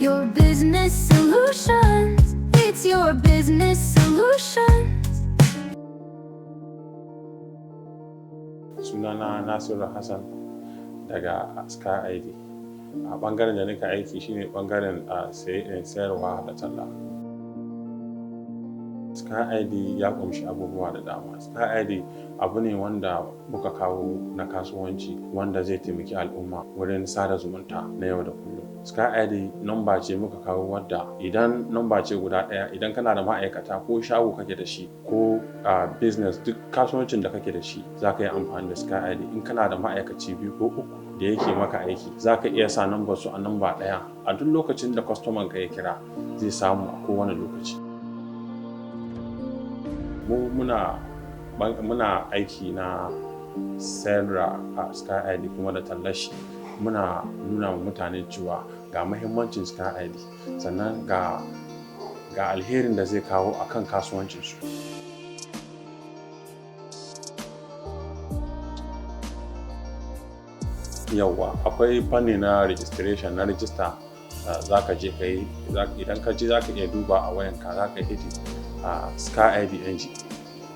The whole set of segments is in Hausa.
Your business solutions. It's your business solutions. Sunana Nasiru Hassan daga Sky ID. A ɓangaren da nika aiki shine ɓangaren sayarwa da talla. Sky ID ya ƙunshi abubuwa da dama. Sky ID abu ne wanda muka kawo na kasuwanci wanda zai taimaki al'umma wurin sada zumunta na yau da kullum. Sky ID namba ce muka kawo wadda idan namba ce guda ɗaya, idan kana da ma'aikata ko shago kake da shi ko business, duk kasuwancin da kake da shi za ka yi amfani da Sky ID. In kana da ma'aikaci 2 ko 3 da yake maka aiki, za ka iya sa nambar su a namba ɗaya. A duk lokacin da kwastoman ka ya kira zai samu a kowane lokaci. Muna aiki na sayarwa a Sky ID kuma da tallashi. Muna nuna wa mutane cewa ga muhimmancin Sky ID, sannan ga alherin da zai kawo a kan kasuwancinsu. Yawwa, akwai fanni na registration, na register. Za ka je ka yi, idan ka je za ka iya duba a wayanka, za ka yi a Sky ID NG.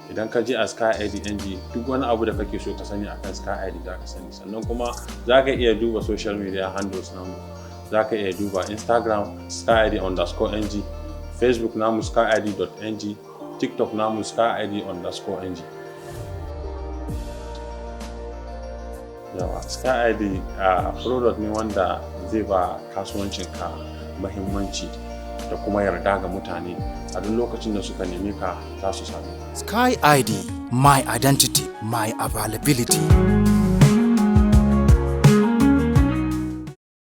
Idan ka je a Sky ID NG, duk wani abu da kake so ka sani akan Sky ID za ka sani. Sannan kuma za ka iya duba social media handles namu. Za ka iya duba Instagram SkyID_NG, Facebook namu SkyID.NG, TikTok namu SkyID_NG. Yawa, Sky ID product ne wanda zai ba kasuwancinka muhimmanci da kuma yarda ga mutane. A duk lokacin da suka neme ka za su same ka. Sky ID, my identity, my availability.